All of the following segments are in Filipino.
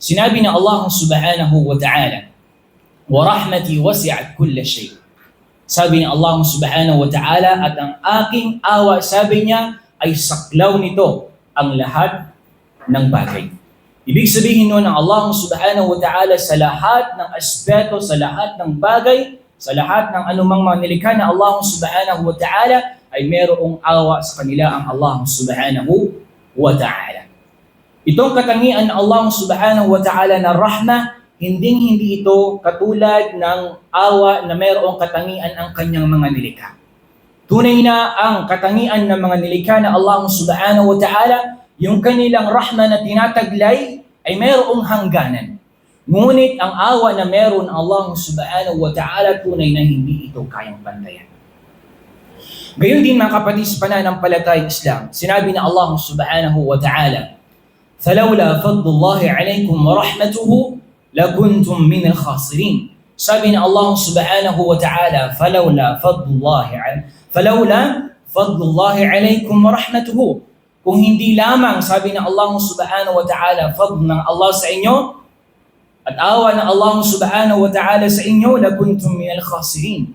Sinabi na Allah subhanahu wa ta'ala, "Wa rahmati wasi'at kulla shay." Sabi ni Allah subhanahu wa ta'ala, at ang aking awa, sabi niya, ay saklaw nito ang lahat ng bagay. Ibig sabihin nun ng Allah subhanahu wa ta'ala sa lahat ng aspeto, sa lahat ng bagay, sa lahat ng anumang mga nilikha na Allah subhanahu wa ta'ala ay mayroong awa sa kanila ang Allah subhanahu wa ta'ala. Itong katangian ng Allah subhanahu wa ta'ala na rahma, hindi ito katulad ng awa na mayroong katangian ang kanyang mga nilikha. Tunay na ang katangian ng mga nilikha na Allah subhanahu wa ta'ala, yung kanilang rahma na tinataglay ay mayroong hangganan. Ngunit ang awa na meron Allah subhanahu wa ta'ala, tunay na hindi ito kayang bantayan. Gayon din mga kapatid sa pananampalatayang Islam, sinabi na Allah subhanahu wa ta'ala, "Falawla fadlullahi alaykum wa rahmatuhu lakuntum min al-khasirin." Sabi na Allah subhanahu wa ta'ala, falawla fadlullahi alaykum wa rahmatuhu. Kung hindi lamang, sabi na Allah subhanahu wa ta'ala, fadl ng Allah sa inyo at awa ng Allah subhanahu wa ta'ala sa inyo, lakuntum min al-khasirin.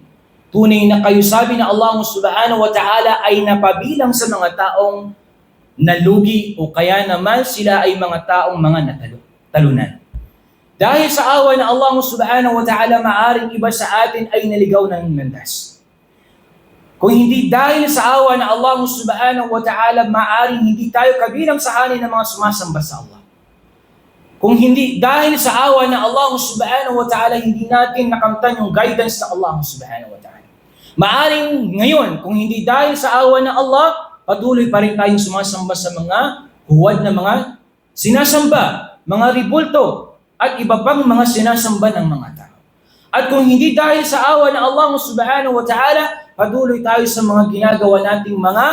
Tunay na kayo, sabi na Allah subhanahu wa ta'ala, ay napabilang sa mga taong nalugi o kaya naman sila ay mga taong mga talunan. Dahil sa awa ng Allah subhanahu wa ta'ala, maaring iba sa atin ay naligaw ng landas. Kung hindi dahil sa awa ng Allah subhanahu wa ta'ala, maaring hindi tayo kabilang sa halin ng mga sumasamba sa Allah. Kung hindi dahil sa awa ng Allah subhanahu wa ta'ala, hindi natin nakamtan yung guidance ng Allah subhanahu wa ta'ala. Maaring ngayon, kung hindi dahil sa awa ng Allah, patuloy pa rin tayong sumasamba sa mga huwad na mga sinasamba, mga ribulto, at iba pang mga sinasamba ng mga tao. At kung hindi dahil sa awa ng Allah subhanahu wa ta'ala, patuloy tayo sa mga ginagawa nating mga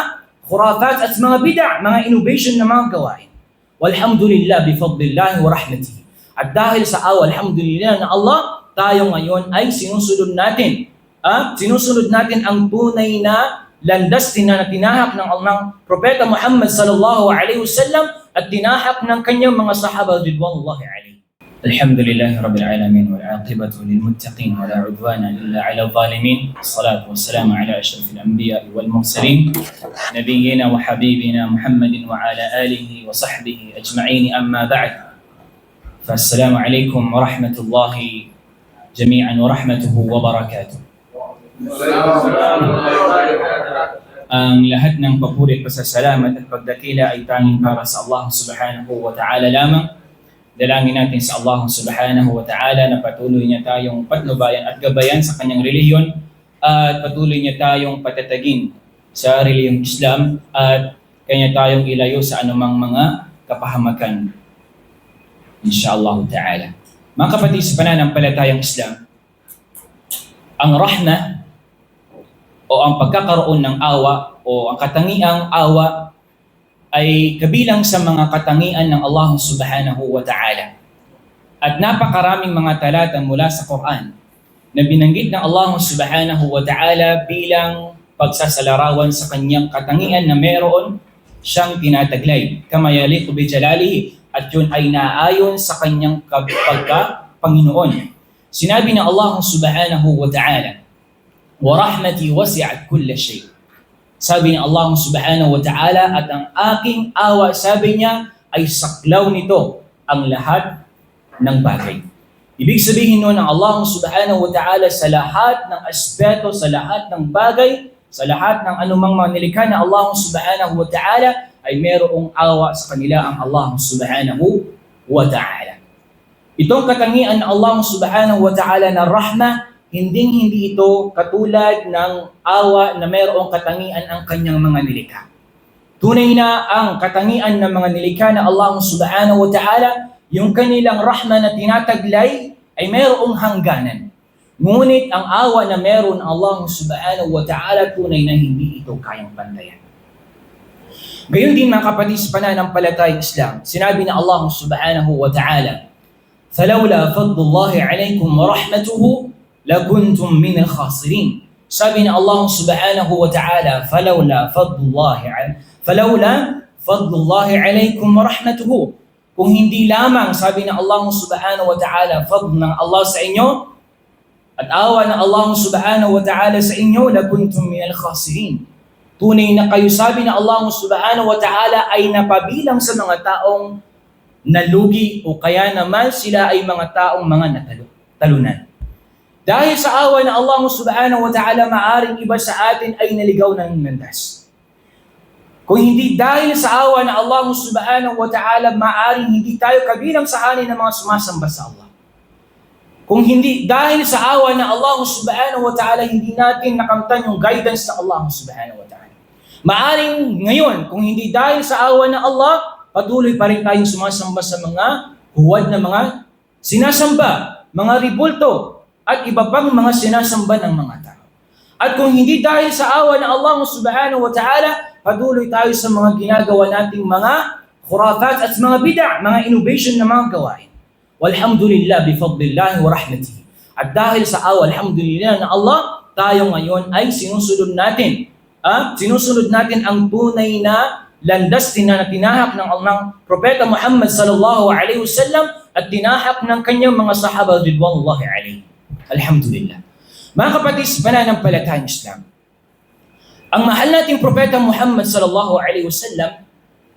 khurafat at mga bid'a, mga innovation na mga gawain. Walhamdulillah bifadlillahi wa rahmatihi. At dahil sa awa, alhamdulillah na Allah, tayo ngayon ay sinusunod natin ang tunay na landas na tinahak ng Propeta Muhammad sallallahu alaihi wasallam at tinahak ng kanyang mga sahaba ridwanullahi alaihi. Alhamdulillah Rabbil Alamin wal aqibatu lil muttaqin wa la udwana illa 'ala adh-dhalimin. Wassalatu wassalamu ala asyrafil anbiya'i wal mursalin nabiyyina wa habibina Muhammadin wa ala alihi wa sahbihi ajma'in, amma ba'd. Fassalamu alaykum wa rahmatullahi jami'an wa rahmatuhu wa barakatuh. Ang lahat ng papuri, pasasalamat at pagdakila ay tanging para sa Allah subhanahu wa ta'ala lamang. Dalangin natin sa Allah subhanahu wa ta'ala na patuloy niya tayong patnubayan at gabayan sa kanyang relihiyon at patuloy niya tayong patatagin sa relihiyong Islam at kanya tayong ilayo sa anumang mga kapahamakan. Insyaallah ta'ala. Mga kapatid sa pananampalatayang Islam, ang rahmah o ang pagkakaroon ng awa o ang katangiang awa ay kabilang sa mga katangian ng Allah subhanahu wa ta'ala. At napakaraming mga talata mula sa Quran na binanggit ng Allah subhanahu wa ta'ala bilang pagsasalarawan sa kanyang katangian na meron siyang tinataglay. Kama yaliqu bi jalalihi, at yun ay naayon sa kanyang pagka-Panginoon. Sinabi ng Allah subhanahu wa ta'ala, "Wa rahmati wasi'at kulla shay." Sabi ng Allah subhanahu wa ta'ala, at ang aking awa, sabi niya, ay saklaw nito ang lahat ng bagay. Ibig sabihin nun ng Allah subhanahu wa ta'ala sa lahat ng aspeto, sa lahat ng bagay, sa lahat ng anumang mga nilikha na Allah subhanahu wa ta'ala, ay mayroong awa sa kanila ang Allah subhanahu wa ta'ala. Itong katangian ng Allah subhanahu wa ta'ala na rahma, hindi ito katulad ng awa na mayroong katangian ang kanyang mga nilikha. Tunay na ang katangian ng mga nilikha na Allah subhanahu wa ta'ala, yung kanilang rahma na tinataglay ay mayroong hangganan. Ngunit ang awa na meron Allah subhanahu wa ta'ala, tunay na hindi ito kayang bantayan. Gayon din mga kapatid sa pananampalatayang Islam, sinabi na Allah subhanahu wa ta'ala, "Falawla fadlullahi alaykum wa rahmatuhu lakuntum min al-khasirin." Sabi na Allah subhanahu wa ta'ala, falawla fadlullahi alaykum wa rahmatuhu. kung hindi lamang, sabi ng Allah subhanahu wa ta'ala, fadl ng Allah sa inyo, at awa ng Allah subhanahu wa ta'ala sa inyo, lakuntum minal khasirin. Tunay na kayo, sabi ng Allah subhanahu wa ta'ala, ay napabilang sa mga taong nalugi o kaya naman sila ay mga taong mga talunan. Dahil sa awa ng Allah subhanahu wa ta'ala, maaring iba sa atin ay naligaw ng landas. Kung hindi dahil sa awa ng Allah subhanahu wa ta'ala, maaring hindi tayo kabilang sa hanin ng mga sumasamba sa Allah. Kung hindi dahil sa awa ng Allah subhanahu wa ta'ala, hindi natin nakamtan yung guidance ng Allah subhanahu wa ta'ala. Maaring ngayon, kung hindi dahil sa awa ng Allah, patuloy pa rin tayong sumasamba sa mga huwad na mga sinasamba, mga ribulto, at iba pang mga sinasamba ng mga tao. At kung hindi dahil sa awa ng Allah subhanahu wa ta'ala, patuloy tayo sa mga ginagawa nating mga khurafat at mga bid'ah, mga innovation na mga gawain. Walhamdulillah bifadlillahi wa rahmatihi. At dahil sa awa, alhamdulillah na Allah, tayo ngayon ay sinusunod natin. Sinusunod natin ang tunay na landas na tinahak ng Propeta Muhammad sallallahu alaihi wasallam at tinahak ng kanyang mga sahaba ridwanullahi alaihi. Alhamdulillah. Mga kapatid, pananampalatayang Islam, ang mahal nating Propeta Muhammad sallallahu alaihi wasallam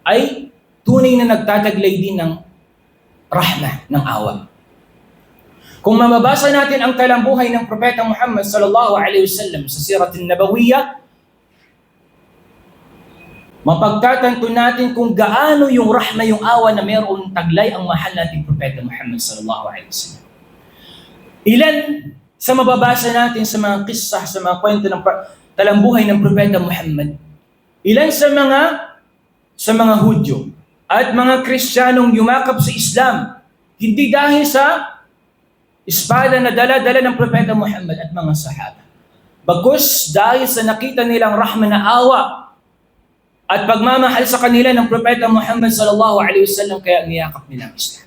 ay tunay na nagtataglay din ng rahmah, ng awa. Kung mababasa natin ang talambuhay ng Propeta Muhammad sallallahu alaihi wasallam sa Sirat an-Nabawiyya, mapagtatanto natin kung gaano yung rahmah, yung awa na mayroong taglay ang mahal nating Propeta Muhammad sallallahu alaihi wasallam. Ilan sa mababasa natin sa mga kisah, sa mga kwento ng talambuhay ng Propeta Muhammad, ilan sa mga Hudyo at mga Kristiyanong yumakap sa Islam, hindi dahil sa espada na dala-dala ng Propeta Muhammad at mga sahaba, bagkus dahil sa nakita nilang rahma na awa at pagmamahal sa kanila ng Propeta Muhammad sallallahu alaihi wasallam, kaya niyakap nila ang Islam.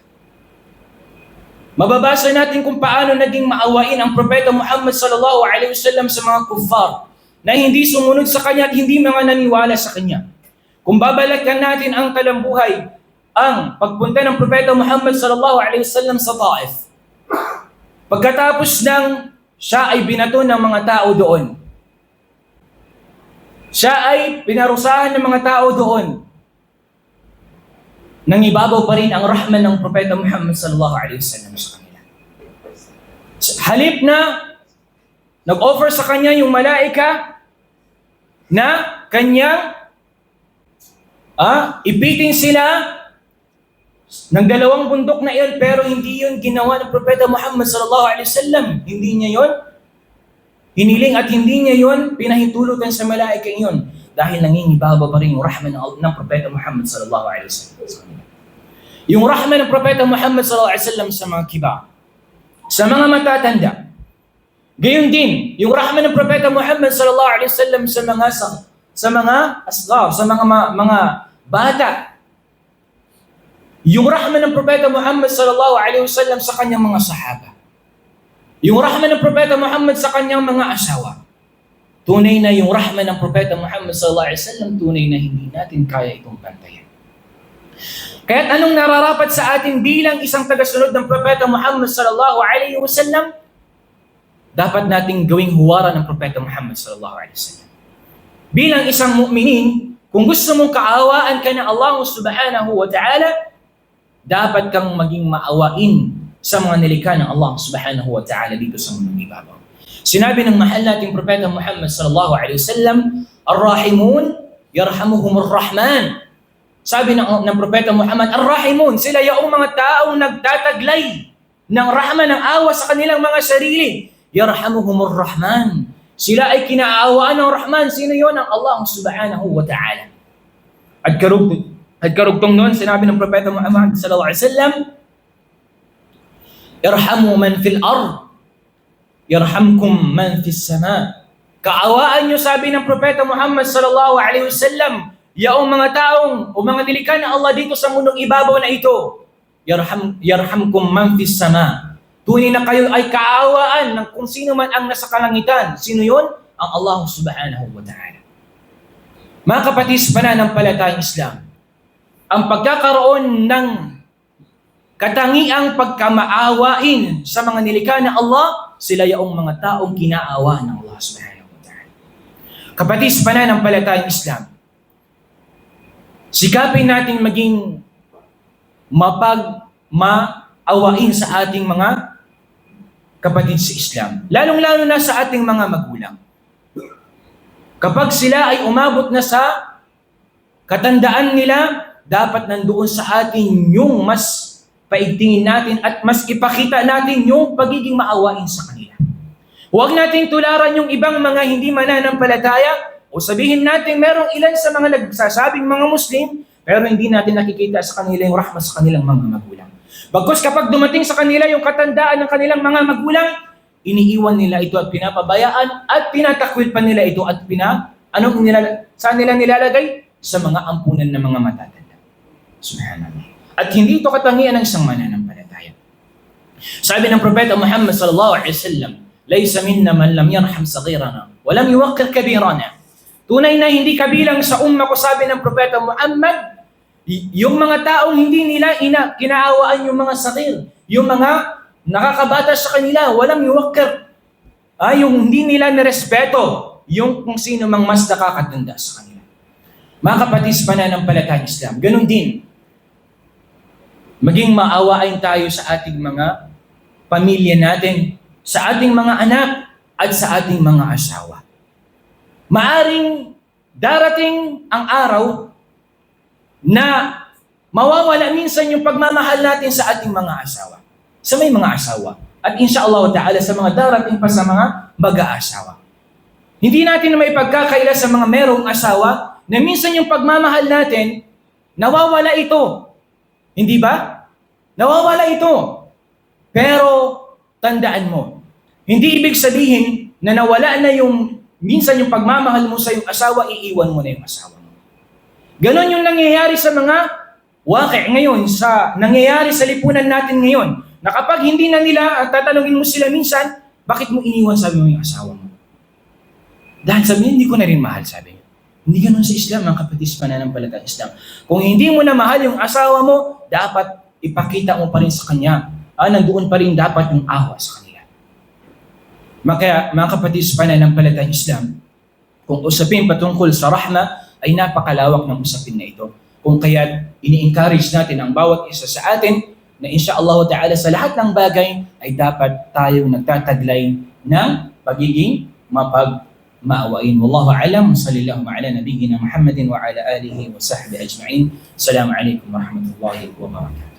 Mababasa natin kung paano naging maawain ang Propeta Muhammad sallallahu alaihi wasallam sa mga kuffar na hindi sumunod sa kanya at hindi mga naniwala sa kanya. Kung babalikan natin ang talambuhay, ang pagpunta ng Propeta Muhammad sallallahu alaihi wasallam sa Taif, pagkatapos ng siya ay binato ng mga tao doon, siya ay pinarusahan ng mga tao doon, nangibabaw pa rin ang rahman ng Propeta Muhammad sallallahu alaihi wasallam sa kanila. Halip na nag-offer sa kanya yung malaika na kanyang ipitin sila ng dalawang bundok na iyon, pero hindi yun ginawa ng Propeta Muhammad sallallahu alaihi wasallam. Hindi niya yun hiniling at hindi niya yun pinahintulutan sa malaika yun, dahil nangingibabaw pa rin yung rahman ng Propeta Muhammad sallallahu alaihi wasallam. Yung rahman ng Propeta Muhammad sallallahu alaihi wasallam sa mga kiba, sa mga matatanda. Gayon din, yung rahman ng Propeta Muhammad sallallahu alaihi wasallam sa mga asghar, sa mga bata. Yung rahman ng Propeta Muhammad sallallahu alaihi wasallam sa kanyang mga sahaba. Yung rahman ng Propeta Muhammad sa kanyang mga asawa. Tunay na yung rahman ng Propeta Muhammad sallallahu alaihi wasallam, tunay na hindi natin kaya itong pantayan. Kaya't anong nararapat sa atin bilang isang tagasunod ng Propeta Muhammad sallallahu alaihi wasallam? Dapat nating gawing huwaran ng Propeta Muhammad sallallahu alaihi wasallam. Bilang isang mu'minin, kung gusto mong kaawaan ka ng Allah subhanahu wa ta'ala, dapat kang maging maawain sa mga nilikha ng Allah subhanahu wa ta'ala dito sa mundong ibabaw. Sinabi ng mahal nating Propeta Muhammad sallallahu alaihi wasallam, Ar-Rahimun, yarhamuhumur Rahman. Sabi ng Propeta Muhammad, Ar-Rahimun, sila yung mga taong nagtataglay ng rahman, ng awa sa kanilang mga sarili. Yarhamuhumur Rahman. Sila ay kinaawaan ng Rahman. Sino yun? Ang Allah subhanahu wa ta'ala. At karugtong noon, sinabi ng Propeta Muhammad sallallahu alaihi wasallam, Irhamu man fil ard, yarhamkum man fis sama. Kaawaan nyo, sabi ng Propeta Muhammad sallallahu alaihi wasallam, yaong mga taong o mga nilikha ng Allah dito sa mundong ibabaw na ito, yarhamkum man fis sama. Tunay na kayo ay kaawaan ng kung sino man ang nasa kalangitan. Sino yun? Ang Allah subhanahu wa ta'ala. Mga kapatid, pananampalatayang Islam, ang pagkakaroon ng katangiang pagkamaawain sa mga nilikha na Allah, sila yaong mga taong kinaawa ng Allah subhanahu wa ta'ala. Kapatid sa pananampalatayang Islam, sikapin natin maging maawain sa ating mga kapatid sa Islam. Lalong-lalo na sa ating mga magulang. Kapag sila ay umabot na sa katandaan nila, dapat nandoon sa atin yung mas paigtingin natin at mas ipakita natin yung pagiging maawain sa kanila. Huwag natin tularan yung ibang mga hindi mananampalataya o sabihin natin merong ilan sa mga nagsasabing mga Muslim pero hindi natin nakikita sa kanila yung rahmat sa kanilang mga magulang. Bagkus kapag dumating sa kanila yung katandaan ng kanilang mga magulang, iniiwan nila ito at pinapabayaan at tinatakwil pa nila ito at saan nila nilalagay? Sa mga ampunan ng mga matatanda. Subhanallah. At hindi ito katangian ng isang mananampalataya. Sabi ng Propeta Muhammad sallallahu alaihi wasallam, "Laysa minna man lam yarham saghirana wa lam yuwaqqir kabirana." Tunay na hindi kabilang sa umma ko, sabi ng Propeta Muhammad, yung mga taong hindi nila kinaawaan yung mga saghir, yung mga nakakabata sa kanila, walang yuwaqqir. Yung hindi nila nirespeto yung kung sino mang mas nakakatanda sa kanila. Mga kapatid sa pananampalatayang Islam, ganun din. Maging maawain tayo sa ating mga pamilya natin, sa ating mga anak, at sa ating mga asawa. Maaring darating ang araw na mawawala minsan yung pagmamahal natin sa ating mga asawa. Sa may mga asawa. At insyaAllah ta'ala sa mga darating pa sa mga mag-aasawa. Hindi natin na may pagkakaila sa mga merong asawa na minsan yung pagmamahal natin, nawawala ito. Hindi ba? Nawawala ito. Pero, tandaan mo, hindi ibig sabihin na nawala na minsan yung pagmamahal mo sa yung asawa, iiwan mo na yung asawa mo. Ganon yung nangyayari sa mga ngayon, nangyayari sa lipunan natin ngayon, na kapag hindi na nila, tatanungin mo sila minsan, bakit mo iniwan, sabi mo, yung asawa mo? Dahil sabi niya, hindi ko na rin mahal, sabi niya. Hindi ganun sa Islam, mga kapatid sa pananampalatayang Islam. Kung hindi mo na mahal yung asawa mo, dapat ipakita mo pa rin sa kanya. Nandoon pa rin dapat yung awa sa kanila. Kaya, mga kapatid sa pananampalatayang Islam, kung usapin patungkol sa rahma, ay napakalawak ng usapin na ito. Kung kaya ini-encourage natin ang bawat isa sa atin na insyaAllah ta'ala sa lahat ng bagay ay dapat tayong nagtataglay ng pagiging maawain. Wallahu a'lam. Sallallahu ala nabiyyina Muhammadin wa ala alihi wa sahbihi ajma'in. Assalamu alaikum warahmatullahi wabarakatuh.